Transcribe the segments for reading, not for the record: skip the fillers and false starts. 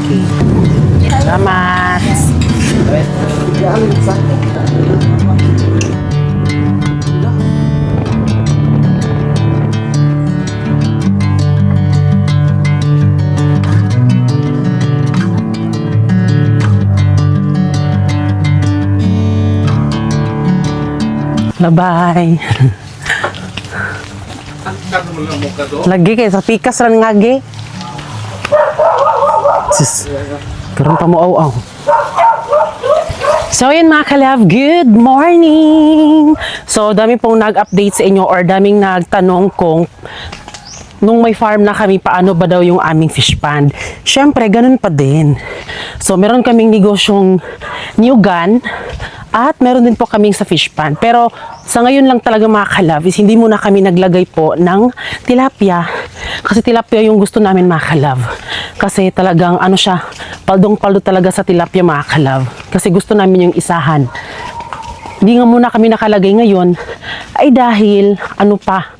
Salamat. Bye-bye. Lagi kayo sa pikas ran ngagi. Sis, karon pa mo aw-aw. So yun mga kalab, good morning! So dami pong nag-update sa inyo or daming nagtanong kung nung may farm na kami, paano ba daw yung aming fish pond. Syempre, ganun pa din. So meron kaming negosyong new gun at meron din po kaming sa fish pond. Pero sa ngayon lang talaga mga kalab is hindi muna kami naglagay po ng tilapia. Kasi tilapia yung gusto namin mga kalab. Kasi talagang ano siya, paldong-paldo talaga sa tilapia mga kalab. Kasi gusto namin yung isahan. Hindi nga muna kami nakalagay ngayon ay dahil ano pa,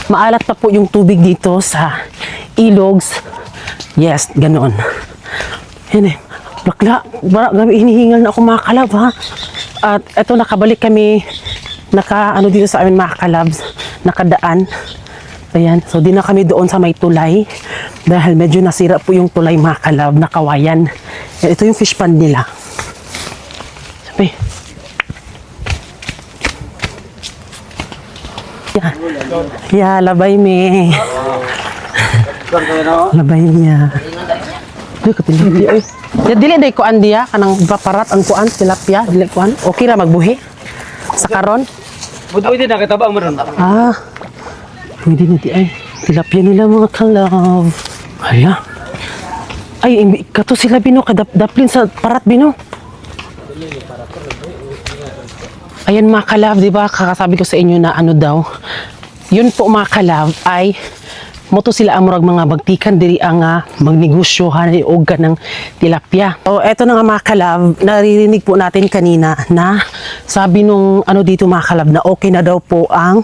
maalat pa po yung tubig dito sa ilogs. Yes, ganoon. Yan eh. Bakla, gabi hinihingal na ako mga kalab ha. At eto nakabalik kami, ano dito sa amin mga kalabs, nakadaan. Ayan, so di na kami doon sa may tulay. Dahil medyo nasira po yung tulay mga kalab, nakawayan. Ito yung fish pond nila. Sabi. Yeah, labay me. Labay niya. Ay, kapilipya eh. Ya, dili day kuan diya, kanang paparat ang kuan, tilapia, dili kuan. Okay ra magbuhi. Sa karon. Budoy din nakatabang mo ron. Ah. Pwede na di ay. Tilapia nila mga kalab. Aya. Ay, kato sila bino, kadaplin sa parat bino. Ayan mga kalab, di ba? Kakasabi ko sa inyo na ano daw. Yun po mga kalab ay moto sila ang murag mga bagtikan diri ang magnegosyohan og kanang tilapia. So eto na nga mga kalab, naririnig po natin kanina na sabi nung ano dito mga kalab na okay na daw po ang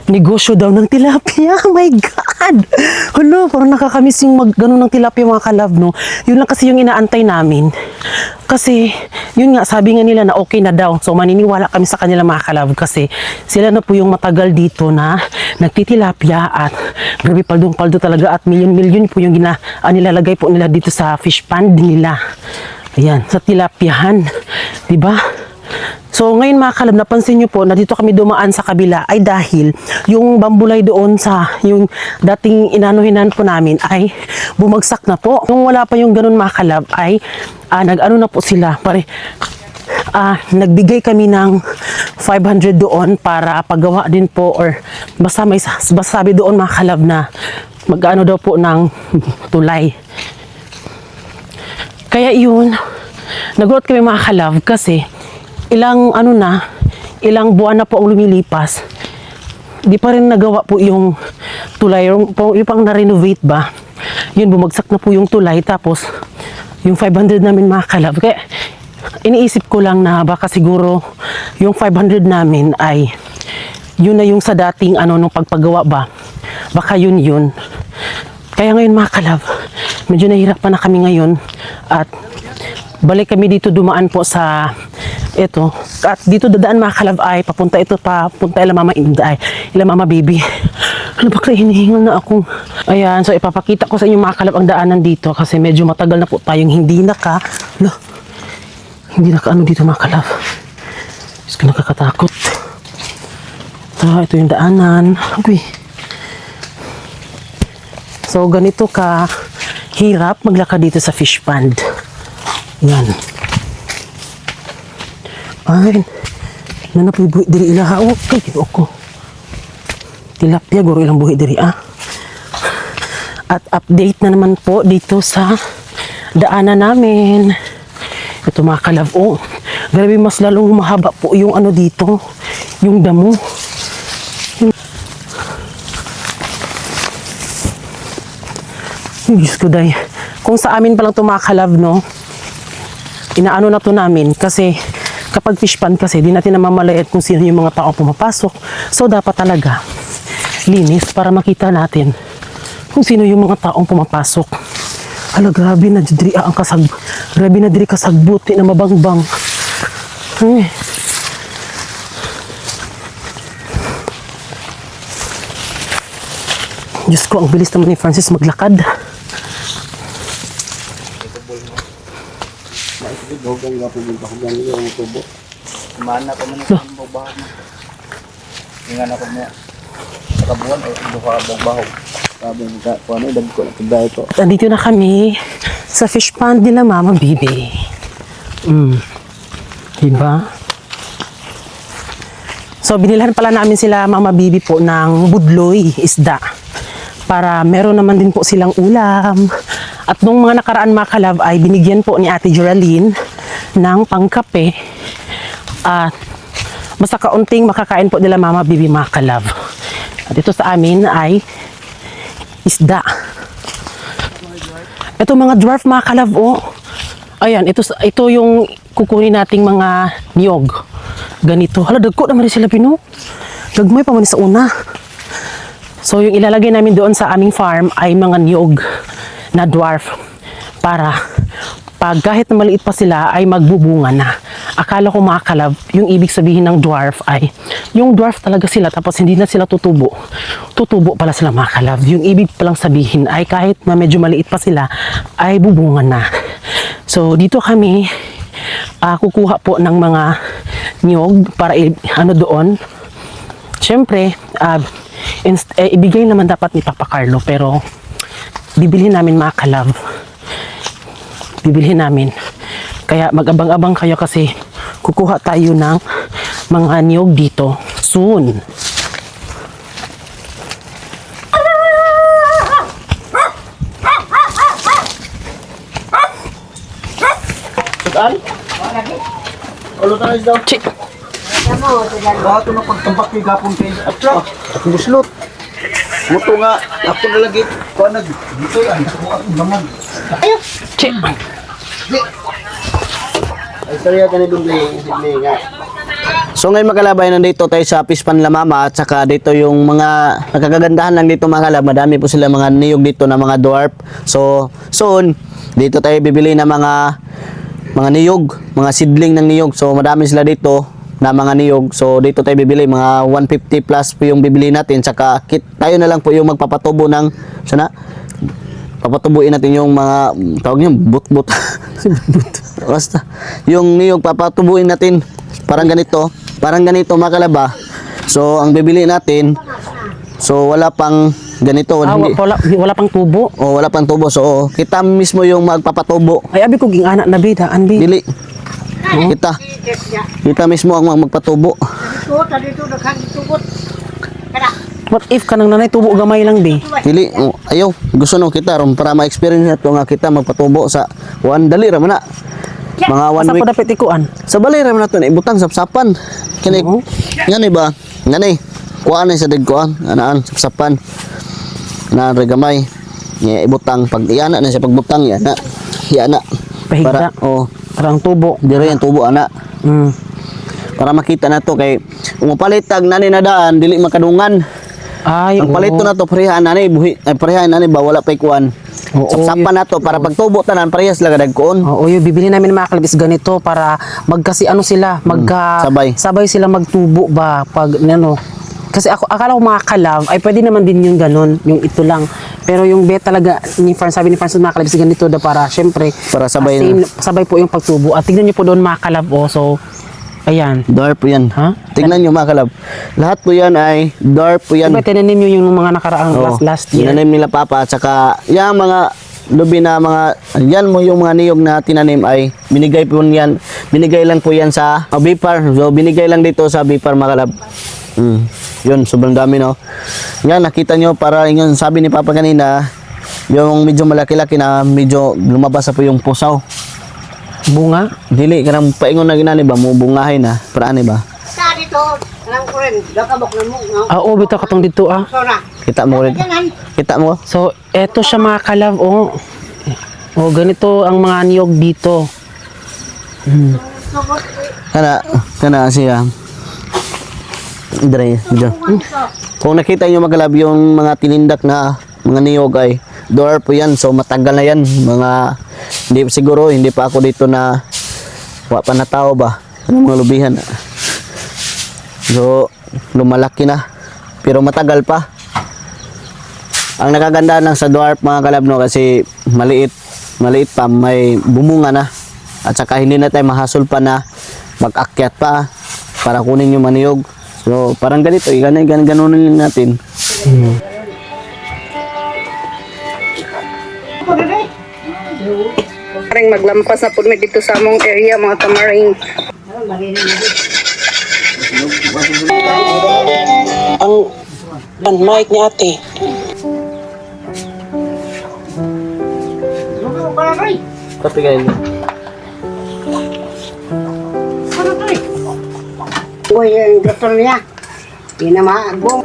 negosyo daw ng tilapia. Oh my God! Hello, parang nakakamiss yung ganun ng tilapia mga kalab, no? Yun lang kasi yung inaantay namin. Kasi, yun nga, sabi nga nila na okay na daw. So, maniniwala kami sa kanila mga kalab kasi sila na po yung matagal dito na nagtitilapia at grabe paldong-paldo talaga at milyon-milyon po yung nilalagay po nila dito sa fish pond nila. Ayan, sa tilapiahan. Diba? So, ngayon mga kalab, napansin nyo po na dito kami dumaan sa kabila ay dahil yung bambulay doon sa yung dating inanuhinan po namin ay bumagsak na po. Nung wala pa yung ganun mga kalab ay nag-ano na po sila. Nagbigay kami ng 500 doon para paggawa din po or basta sabi doon mga kalab na mag-ano daw po ng tulay. Kaya yun, nagulat kami mga kalab kasi ilang buwan na po ang lumilipas, di pa rin nagawa po yung tulay, yung pang na-renovate ba, yun bumagsak na po yung tulay, tapos yung 500 namin mga kalab, kaya iniisip ko lang na baka siguro yung 500 namin ay yun na yung sa dating nung pagpagawa ba, baka yun. Kaya ngayon mga kalab, medyo nahirapan na kami ngayon at balik kami dito, dumaan po sa ito. At dito dadaan mga kalab ay papunta ila mama Inday, ila mama baby. Ano ba kaya hinihingal na ako. Ayan, so ipapakita ko sa inyo mga kalab ang daanan dito kasi medyo matagal na po tayong hindi naka dito mga kalab. Diyos ko, nakakatakot. Ito yung daanan. Uy. So ganito ka hirap maglakad dito sa fish pond. Yan. Ay, nanapoy buhi diri ilaha. Okay, ko. Tilapia, guro ilang buhi diri At update na naman po dito sa daanan namin. Ito mga kalab, grabe mas lalong mahaba po yung dito, yung damo. Diyos ko day. Kung sa amin palang ito mga kalab, no, inaano na to namin kasi kapag fish pond kasi, di natin namamalayat kung sino yung mga tao pumapasok. So, dapat talaga linis para makita natin kung sino yung mga taong pumapasok. Hala, grabe na diri ang grabe na diri kasagbuti na mabangbang. Ay. Diyos ko, ang bilis naman ni Francis maglakad. Mana pa man ang babaw mo. Ingan ako mo. Sa kabuan ay duha babaw. Sabi nga kuno dagko na kada ito. Nandito na kami sa fish pond nila Mama Bibi. Diba? So, binilhan pala namin sila Mama Bibi po ng budloy, isda. Para meron naman din po silang ulam. At nung mga nakaraan mga kalab ay binigyan po ni Ate Geraldine ng pangkape. At basta kaunting makakain po nila Mama Bibi mga kalab. At ito sa amin ay isda. Ito mga dwarf mga kalab, oh. Ayan, ito yung kukunin nating mga niyog. Ganito. Hala, dagko naman rin sila Pino. Gagmay pa man sa una. So, yung ilalagay namin doon sa aming farm ay mga niyog na dwarf. Para pag kahit na maliit pa sila ay magbubunga na. Akala ko mga kalab, yung ibig sabihin ng dwarf ay, yung dwarf talaga sila tapos hindi na sila tutubo. Tutubo pala sila mga kalab. Yung ibig palang sabihin ay kahit na medyo maliit pa sila ay bubunga na. So, dito kami kukuha po ng mga niyog para doon. Siyempre, ibigay naman dapat ni Papa Carlo pero bibilhin namin mga kalab. Bibilhin namin. Kaya mag-abang-abang kayo kasi kukuha tayo ng mga niyog dito soon. Sudan? Ulo tayo daw. Chi! Bato na pagtambak kay gapon kay Atra. Ako buslot. Muto nga ako na lagi ko nag dito yan ako bangag. Ayun! Chi! Ay sorry ka ni Dudley nga. So ngayon makalabay nandito tayo sa Pispan La Mama at saka dito yung mga nagkagandahan lang dito mga kalab. Madami po sila mga niyog dito na mga dwarf. So soon dito tayo bibili ng mga niyog, mga seedling ng niyog. So madami sila dito na mga niyog. So dito tayo bibili mga 150 plus po yung bibili natin. Saka tayo na lang po yung magpapatubo ng sana papatubuin natin yung mga tawag niyo but basta yung niyog papatubuin natin parang ganito mga kalaba. So ang bibili natin so wala pang ganito Wala pang tubo. wala pang tubo. So kita mismo yung magpapatubo. Ay, abi ko ging anak na bidaan bi. Dili kita mismo ang magpatubo. What if kanang nanay tubo gamay lang bi? Dili ayaw gusto no kita ron para ma-experience nato nga kita magpatubo sa one dali ra man na mga 1 Asa week ko dapat ikuan? sa balay ra man nato na ibutang sapsapan kini ngani ba ngani kuan sa digkuan anaan sapsapan na regamay nga ibutang pag iyana na siya pagbutang yana Pahigda. para Parang tubo. dire ang tubo ana para makita nato kay umupalitag nani na daan dili makadungan. Ay, Ang palito na to parehaan nani parehaan nani ba wala pay kuan. Sapsapan na to para pagtubo tanan parehas lang dagkoon. Oo, yung bibili namin mga kalabis ganito para magkasi ano sila, sabay sila magtubo ba pag ano. Kasi akala ko mga kalab ay pwede naman din yung ganun, yung ito lang. Pero yung bet talaga sabi ni Francis mga kalabis ganito da para syempre Para sabay sabay po yung pagtubo. At tignan niyo po doon mga kalab so ayan. Dwarf po yan. Ha? Tingnan nyo mga kalab. Lahat po yan ay dwarf po yan. Diba tinanim nyo yung mga nakaraang last year? Tinanim nila papa at saka yung mga lubi na mga yan mo yung mga niyog na tinanim ay binigay po yan. Binigay lang po yan sa Bipar. So binigay lang dito sa Bipar mga kalab. Yun, sobrang dami no. Yan, nakita nyo para yung sabi ni papa kanina yung medyo malaki-laki na medyo lumabas na po yung pusaw. Bunga? Dili kanang paingon na ginani ba mo bungahin na para ani ba? Sa dito, alam ko rin, dakabok na mo, no? Oo, bitaw katong dito Sora. Kita mo rin. Yan, Kita mo? So, eto siya mga kalab, oh. Oh, ganito ang mga niyog dito. Kana siya. Dire, dito. Kung nakita niyo magalab yung mga tinindak na mga niyog ay dwarf po yan. So matagal na yan. Hindi pa ako dito na wa pa na tao ba. Ano mga lubihan. So lumalaki na. Pero matagal pa. Ang nakaganda lang sa dwarf mga kalab no kasi maliit pa, may bumunga na. At saka hindi na tayo mahasol pa na mag-akyat pa para kunin yung maniyog. So parang ganito, ganunin natin. Maring maglampas na po mi dito sa among area mga kamaring. Ang mic ni ate. Tapi kayo. Uy, yung doktor niya. Hindi na maagbong.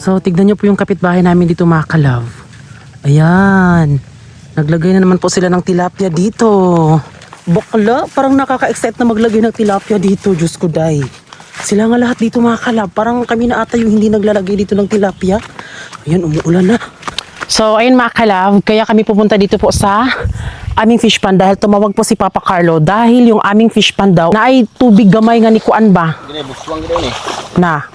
So, tignan nyo po yung kapitbahay namin dito mga kalab. Ayan. Naglagay na naman po sila ng tilapia dito. Bakla, parang nakaka-excite na maglagay ng tilapia dito. Diyos ko, day. Sila nga lahat dito mga kalab. Parang kami na ata yung hindi naglalagay dito ng tilapia. Ayan, umuulan na. So, ayun mga kalab, kaya kami pupunta dito po sa aming fish pond dahil tumawag po si Papa Carlo dahil yung aming fish pond daw na ay tubig gamay nga ni Kuan ba? Na.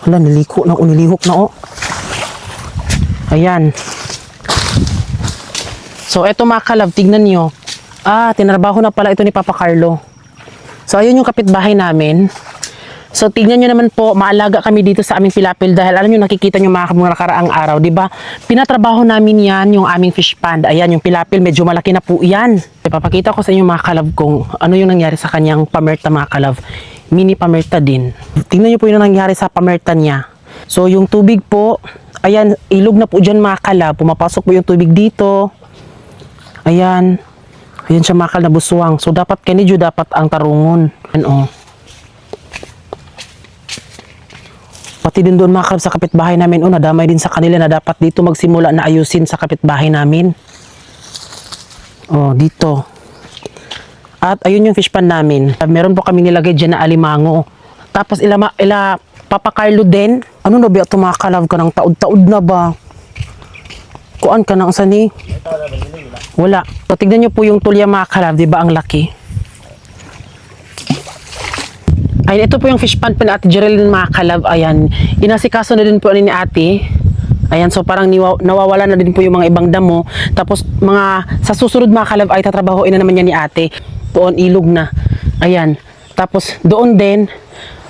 Wala, niliko na, nilihok na Ayan. So, eto mga kalab, tignan nyo. Tinarbaho na pala ito ni Papa Carlo. So, ayun yung kapitbahay namin. So, tignan nyo naman po, maalaga kami dito sa aming pilapil dahil alam nyo, nakikita nyo mga nakaraang araw, di ba? Pinatrabaho namin yan, yung aming fish pond. Ayan, yung pilapil, medyo malaki na po yan. Ipapakita ko sa inyo mga kalab kung ano yung nangyari sa kanyang pamerta mga kalab. Mini pamerta din. Tingnan nyo po yung nangyari sa pamerta niya. So, yung tubig po, ayan, ilog na po dyan mga kalab. Pumapasok po yung tubig dito. Ayan. Ayan siya mga kalab na buswang. So, dapat kanidyo dapat ang tarungon. Ano? Pati din doon mga kalab sa kapitbahay namin. Nadamay din sa kanila na dapat dito magsimula na ayusin sa kapitbahay namin. Dito. At ayun yung fish pan namin. Meron po kami nilagay dyan na alimango. Tapos ila Papa Carlo din. Ano na ba ito mga kalab ka ng taod-taod na ba? Kuan ka ng sani? Wala. So tignan nyo po yung tulya mga kalab. Diba ang laki? Ayun, ito po yung fish pan ni Ate Geraldine mga kalab. Ayan. Inasikaso na din po ni ate. Ayan, so parang nawawala na din po yung mga ibang damo. Tapos sa susunod mga kalab ay tatrabahoin na naman yan ni ate. Poon ilog na. Ayan. Tapos doon din,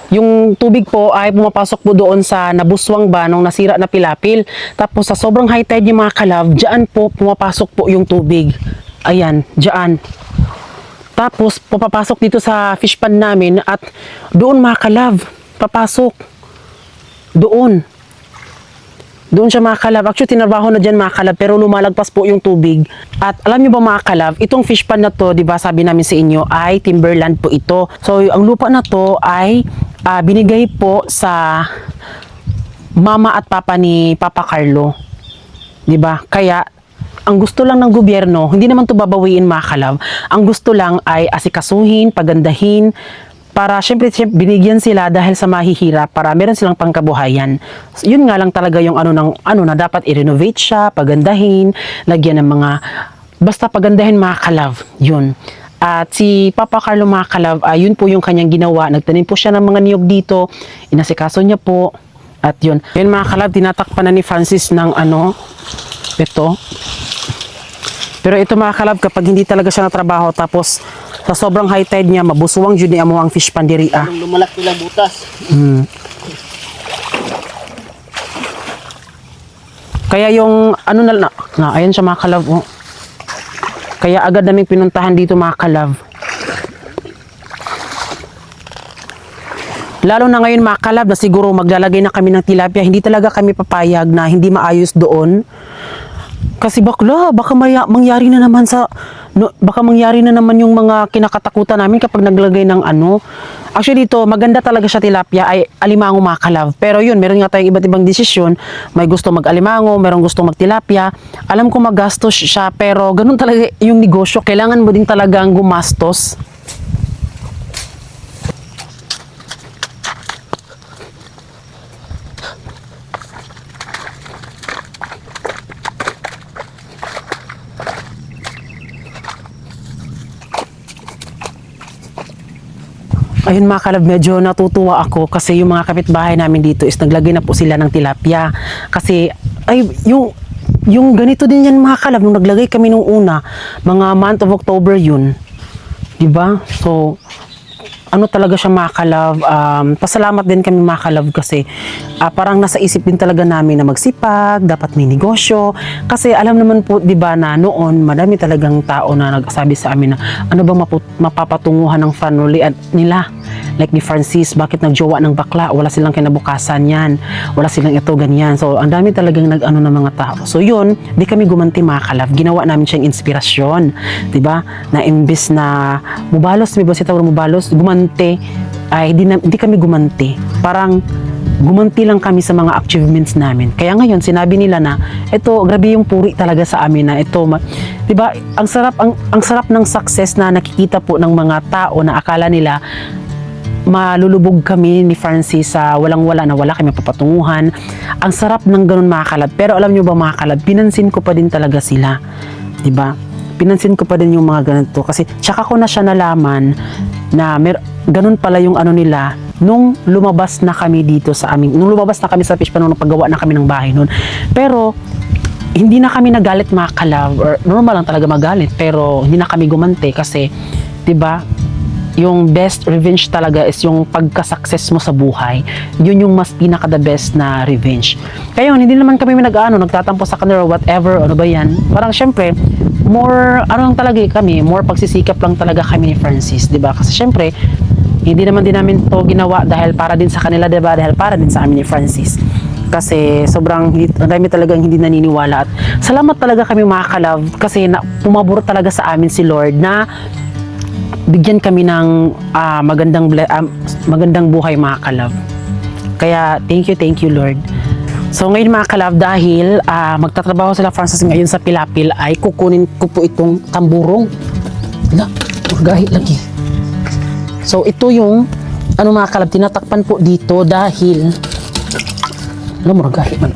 yung tubig po ay pumapasok po doon sa nabuswang ba nung nasira na pilapil. Tapos sa sobrang high tide yung mga kalab, dyan po pumapasok po yung tubig. Ayan, dyan. Tapos papapasok dito sa fish pond namin at doon mga kalab, papasok. Doon siya mga kalab. Actually, tinarbaho na dyan mga kalab, pero lumalagpas po yung tubig. At alam niyo ba mga kalab, itong fish pond na to, di ba sabi namin sa inyo, ay timberland po ito. So, ang lupa na to ay binigay po sa mama at papa ni Papa Carlo. Di ba? Kaya, ang gusto lang ng gobyerno, hindi naman to babawiin mga kalab. Ang gusto lang ay asikasuhin, pagandahin, para syempre binigyan sila dahil sa mahihirap para meron silang pangkabuhayan. So, yun nga lang talaga yung ano na dapat i-renovate siya, pagandahin, lagyan ng mga basta pagandahin mga kalab. Yun. At si Papa Carlo mga kalab, yun po yung kanyang ginawa. Nagtanim po siya ng mga niyog dito, inasikaso niya po. At yun. Yun mga kalab, tinatakpan na ni Francis ng ito. Pero ito mga kalab, kapag hindi talaga siya natrabaho, tapos sa sobrang high tide niya, mabusuwang jud ni amo ang fish pan diri Lumalaki lang butas. Kaya yung ayan siya mga kalab. Kaya agad naming pinuntahan dito mga kalab. Lalo na ngayon mga kalab na siguro maglalagay na kami ng tilapia, hindi talaga kami papayag na hindi maayos doon. Kasi bakla, baka mangyari na naman baka mangyari na naman yung mga kinakatakutan namin kapag naglagay ng ano. Actually dito, maganda talaga siya tilapia ay alimango mga ka-love. Pero yun, meron nga tayong iba't ibang desisyon. May gusto mag-alimango, merong gusto mag-tilapia. Alam ko magastos siya, pero ganun talaga yung negosyo. Kailangan mo din talagang gumastos. Ayun mga kalab, medyo natutuwa ako kasi yung mga kapitbahay namin dito is naglagay na po sila ng tilapia. Kasi, ay, yung ganito din yan mga kalab, nung naglagay kami nung una, mga month of October yun. Diba? So, ano talaga siya mga kalab, pasalamat din kami mga kalab kasi parang nasa isip din talaga namin na magsipag, dapat may negosyo. Kasi alam naman po, di ba, na noon, madami talagang tao na nagsabi sa amin na ano bang mapapatunguhan ng family nila. Like ni Francis, bakit nagjowa ng bakla? Wala silang kinabukasan yan. Wala silang ito, ganyan. So, ang dami talagang nag-ano ng mga tao. So, yun, di kami gumanti mga kalab. Ginawa namin siyang inspirasyon. Diba? Na imbis na mubalos, may ba si tawag mubalos? Gumanti, ay di kami gumanti. Parang gumanti lang kami sa mga achievements namin. Kaya ngayon, sinabi nila na, ito, grabe yung puri talaga sa amin na ito, diba? Ang sarap ng success na nakikita po ng mga tao na akala nila malulubog kami ni Francis sa walang-wala na wala kami papatunguhan. Ang sarap ng ganun mga kalab. Pero alam nyo ba mga kalab, pinansin ko pa din talaga sila. Diba? Pinansin ko pa din yung mga ganito. Kasi tsaka ko na siya nalaman na ganun pala yung ano nila nung lumabas na kami dito sa amin. Nung lumabas na kami sa fish pan, nung paggawa na kami ng bahay nun. Pero hindi na kami nagalit mga kalab. Or normal lang talaga magalit. Pero hindi na kami gumante kasi diba, yung best revenge talaga is yung pagka-success mo sa buhay. Yun yung mas pinaka-the best na revenge. Kaya hindi naman kami nagtatampo sa kanila or whatever, ano ba yan. Parang syempre, more, ano lang talaga kami, more pagsisikap lang talaga kami ni Francis, di ba? Kasi syempre, hindi naman din namin to ginawa dahil para din sa kanila, di ba? Dahil para din sa amin ni Francis. Kasi sobrang dami talagang hindi naniniwala at salamat talaga kami mga kalove kasi pumabor talaga sa amin si Lord na bigyan kami ng magandang buhay mga kalove. Kaya thank you Lord. So ngayon mga kalove, dahil magtatrabaho sila Francis ngayon sa Pilapil, ay kukunin ko po itong tamburong. Wala, magahi lagi. So ito yung ano mga kalove, tinatakpan po dito dahil alam mo, magahi man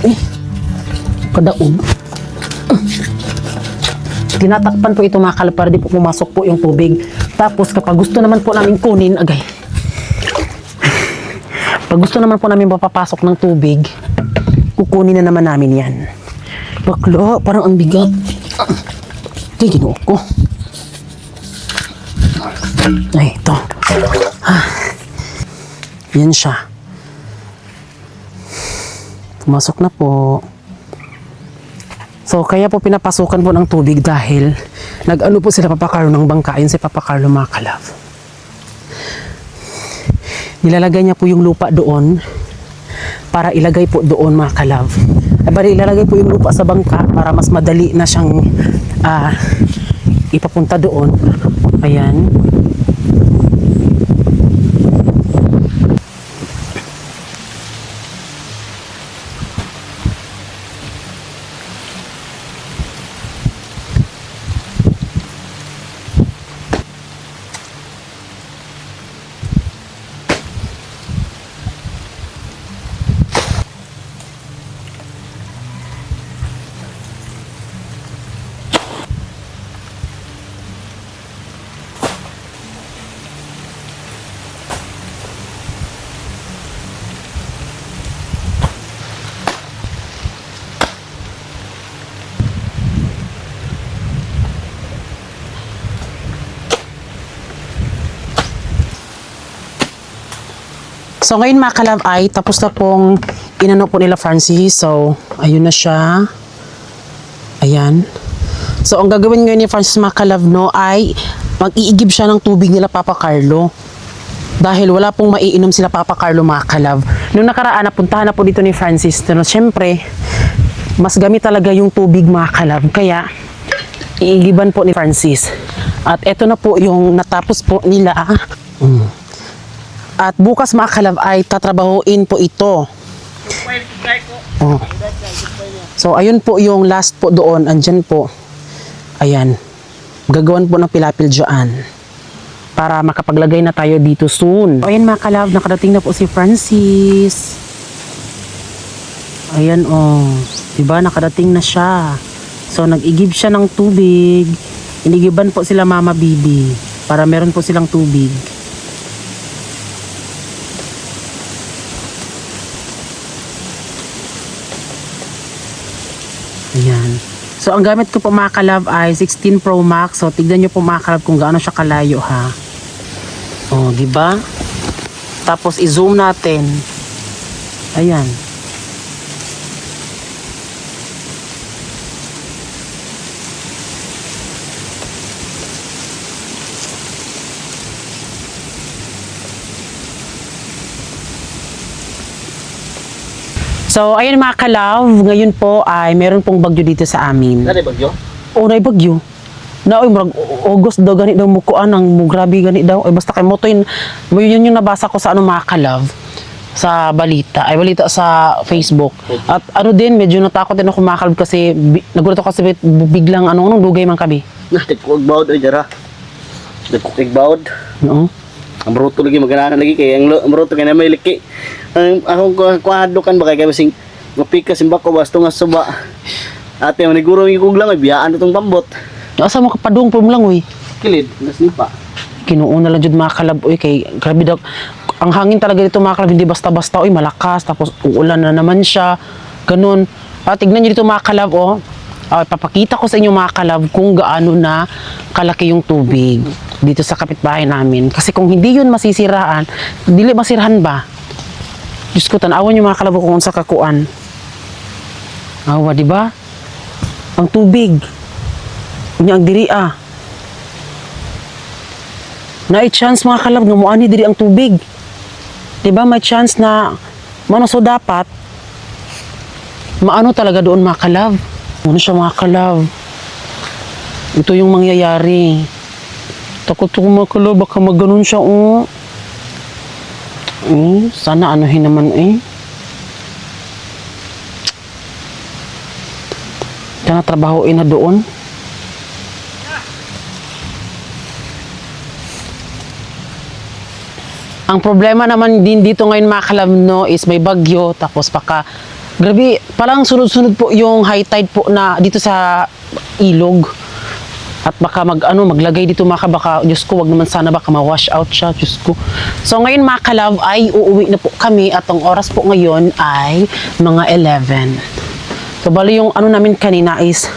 kadaog. Tinatakpan po ito mga kalove para di po pumasok po yung tubig. Tapos kapag gusto naman po namin kunin, pag gusto naman po namin mapapasok ng tubig, kukunin na naman namin yan. Bakla, parang ang bigat. Ito, ginuot ko. Ay, ito. Yan siya. Pumasok na po. So, kaya po pinapasukan po ng tubig dahil nag-ano po sila Papa Carlo ng bangka. Yun si Papa Carlo mga kalove. Nilalagay niya po yung lupa doon para ilagay po doon mga kalove. Bali, ilalagay po yung lupa sa bangka para mas madali na siyang ipapunta doon. Ayan. So ngayon mga kalove ay tapos na pong inano po nila Francis. So ayun na siya. Ayan. So ang gagawin ngayon ni Francis mga kalove no ay mag-iigib siya ng tubig nila Papa Carlo. Dahil wala pong maiinom sila Papa Carlo mga kalove. Nung nakaraan napuntahan na po dito ni Francis. Pero syempre mas gamit talaga yung tubig mga kalab. Kaya, iigiban po ni Francis. At eto na po yung natapos po nila. At bukas mga kalab ay tatrabahuin po ito. Oh. So, ayun po yung last po doon. Andyan po. Ayan. Gagawan po ng pilapil dyan. Para makapaglagay na tayo dito soon. So, ayan mga kalab, nakadating na po si Francis. Ayan oh. Diba, nakadating na siya. So, nag-igib siya ng tubig. Inigiban po sila Mama Bibi. Para meron po silang tubig. Ayan. So, ang gamit ko po mga kalab ay 16 Pro Max. So, tignan nyo po mga kalab kung gaano siya kalayo ha. O, diba? Tapos, i-zoom natin. Ayan. So, ayun mga kalab, ngayon po ay meron pong bagyo dito sa amin. Nari bagyo? Oo, na bagyo. Na, oy, marag, August daw, ganit daw mukuan, ang grabe ganit daw. Ay, basta kay mo to yun yung nabasa ko sa ano mga kalab, sa balita, balita sa Facebook. At ano din, medyo natakot din ako mga kalab kasi, nagulat ako kasi biglang, anong dugay man kabi. Nagkukugbawd ay jara. Nagkukugbawd. No? Ang bruto lagi magana lagi kay ang bruto kay na may liki. Ang akong kuhado kan ba kay basing mapikas simba ko basto nga suba. Ate man siguro yung kuglang ay biyaan itong pambot. Asa mo kapadung po mo lang, uy. Kilid, nasnipa. Kinuuna lang jud mga kalab, uy, kay grabe daw. Ang hangin talaga dito mga kalab, hindi basta-basta, uy, malakas, tapos uulan na naman siya. Ganun. Tignan niyo dito mga kalab, oh. Papakita ko sa inyo mga kalab kung gaano na kalaki yung tubig dito sa kapitbahay namin. Kasi kung hindi yun masisiraan, dili masirahan ba? Diyos ko, tanawan yung mga kalab kung sa kakuan. Awa, di ba? Ang tubig. Unya ang diri na chance mga kalab nga moani diri ang tubig. Di ba may chance na mano, so dapat maano talaga doon mga kalab. Ano siya mga kalab? Ito yung mangyayari. Takot ko mga kalab, baka magganon siya sana anuhin naman Sana trabahoin na doon. Ang problema naman din dito ngayon mga kalab, no, is may bagyo, tapos grabe, parang sunod-sunod po yung high tide po na dito sa ilog. At baka maglagay dito baka, Diyos ko, wag naman sana baka ma-wash out siya, Diyos ko. So ngayon mga kalab ay uuwi na po kami at ang oras po ngayon ay mga 11. So bali yung namin kanina is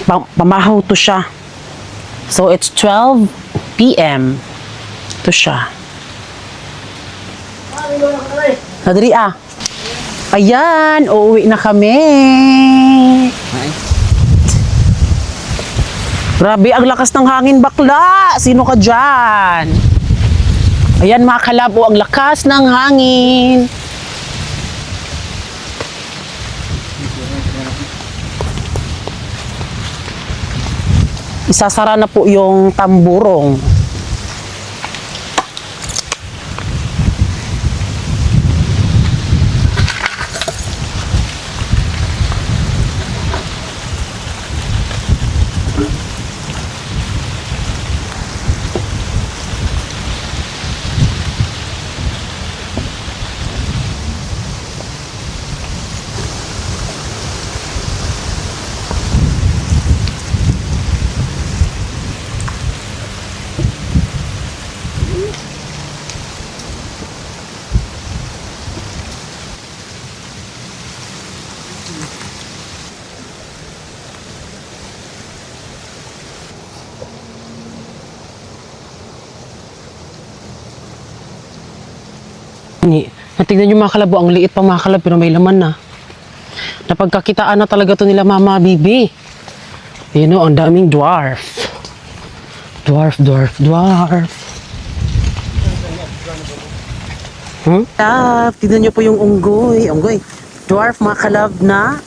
pamahaw to siya. So it's 12 p.m. to siya. Nadiri Ayan, uuwi na kami. Grabe, ang lakas ng hangin bakla. Sino ka dyan? Ayan mga kalab, ang lakas ng hangin. Isasara na po yung tamburong. Natignan nyo mga kalab, ang liit pa mga kalab, pero may laman na. Napagkakitaan na talaga to nila Mama Bibi. Ang daming dwarf. Dwarf. Tignan nyo po yung unggoy. Dwarf mga kalab na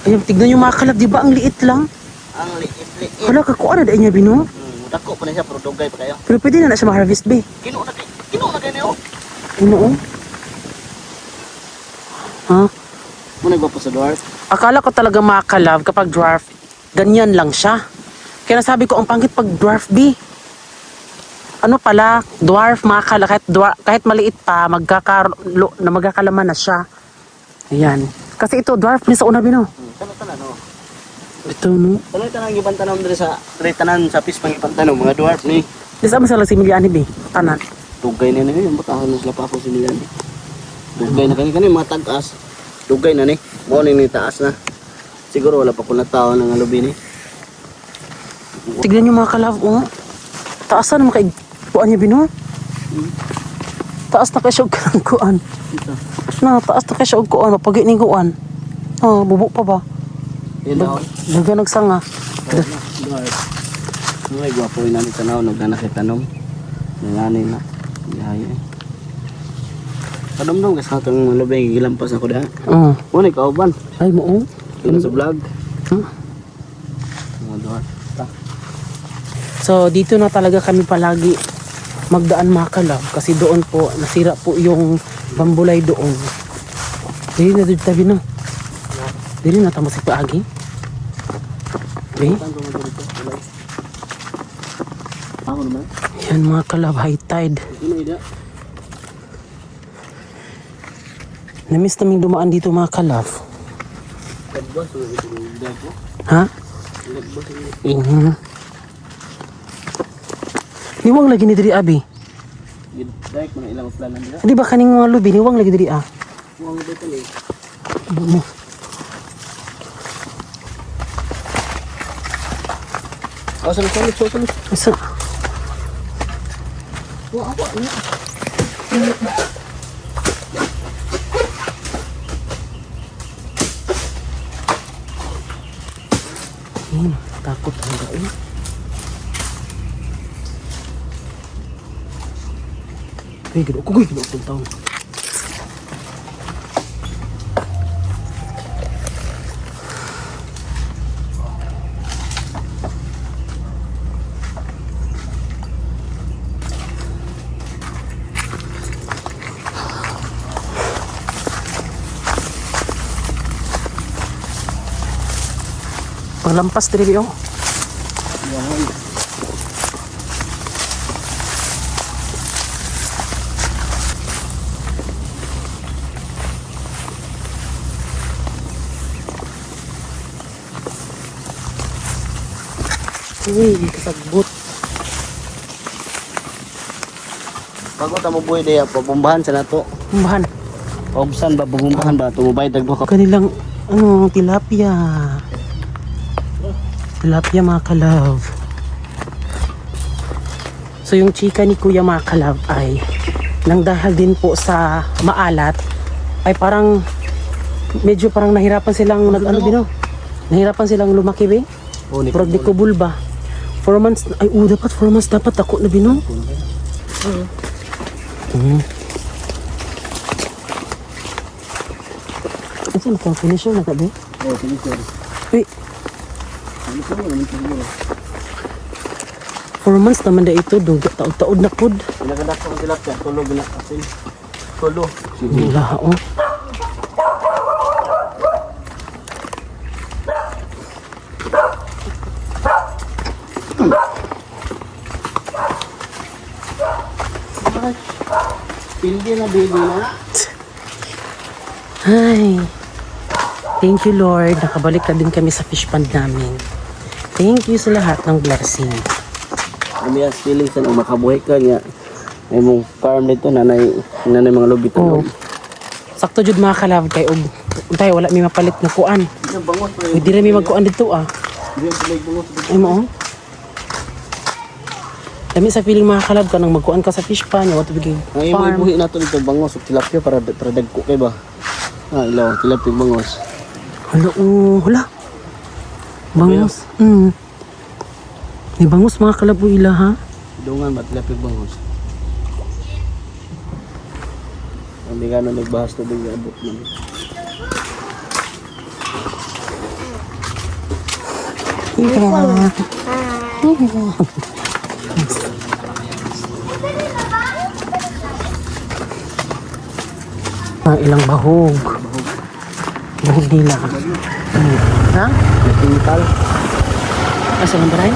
Ayun, tignan nyo mga kalab, di ba? Ang liit lang. Ang liit-liit. Hala, kakuha na dahil niya, Bino. Dako pa na siya, pero dugay pa kayo. Pero pwede na siya ma-harvest, be. Kino na kayo niyo. Ano, oh? Ha? Mo nagwapo sa dwarf. Akala ko talaga mga kalab, kapag dwarf, ganyan lang siya. Kaya nasabi ko, ang pangit pag dwarf, be. Ano pala, dwarf, mga kalab, kahit maliit pa, magkakalaman na siya. Ayan. Kasi ito, dwarf ni sa una, Bino. Tanan no. Ito, no? Tanan giban tanom diri sa tanan sa pispang giban tanom mga dwarf ni. Di sa masala si Miliani, be. Tanan. Dugay na ni butahon sila pa ako si Milan. Dugay na kani mga tagas. Dugay na ni. Mo ni taas na. Siguro wala pa ko na tao ng alubi ni. Tignan nyo mga kalab, oh. Taasan naman kay kuan niya, Bino. Taas na kayo siya og kuan. Taas na kayo siya og kuan. Mapagi ni kuan. Ah, bubuk pa ba? Yan daw. Daga nagsanga. Dwarf. Ngay gwapo ina ni tanaw nagdanakitanom. Nanganay na. Yaya. Tanom-dom kasi katong malubay gilampas ako da. Mo ni kauban. Ay mo, oh. Kina sa vlog. Huh? Mga dwarf. So, dito na talaga kami palagi magdaan mga kalab. Kasi doon po, nasira po yung bambulay doon. Dili na dito tabi, no? Dili na tamo si Paagi. Okay? Ako naman. Yan mga kalab, high tide. Sino ida? Namiss naming dumaan dito mga kalab. Kadbas o ito yung dago. Ha? Kadbas o Niwang lagi ni diri abi. Dahil mo na ilang planan nila. Di ba kaning mga lubi, niwang lagi diri ah. Huwag mo dito eh. Mo. Oh, salit. Isa. Takot talaga eh. Ay, gano'n ko gano'n taon. Panglampas diri oh. Uy, kasagbot. Bago tamo buhay daya, pabumbahan sa nato. Umbahan. Obsan ba, bumbahan ba, tumubay dagdo ka. Kanilang, tilapia. Tilapia mga kalab. So yung chika ni Kuya mga kalab ay nang dahil din po sa maalat ay parang medyo parang nahirapan silang nahirapan silang lumaki be. Oh, ni Pero di ko bulba. 4 months, ay dapat 4 months dapat ako na Bino. Ito na pang finisher na tabi. Oh, sige. Wait. 4 months naman na ito, taod-taod na pod. Pinagadak ko tilapia, tulog na asin. Tulo. Wala, oh. Hindi na baby na. Hi. Thank you, Lord. Nakabalik na din kami sa fish pond namin. Thank you sa lahat ng blessing. Kami ang feeling sa makabuhay ka niya. May mong farm nito, nanay mga lubit. Oh. Sakto jud mga kalab kay og tayo wala mi mapalit na kuan. Hindi na mi magkuan dito ah. Ay mo. Dami sa feeling mga kalab ka nang magkuan ka sa fish pond, what to begin. Ang imo buhi nato dito bangos ug tilapia para dagko kay ba. Ilaw tilapia bangos. Hala. Bangus. Ni bangus mga kalab ila ha. Dungan ba tilapia bangos. Ang bigano nagbahas to bigla abot man. Ilang bahog. Bahog nila. Ha? Chemical. Asa ng baray?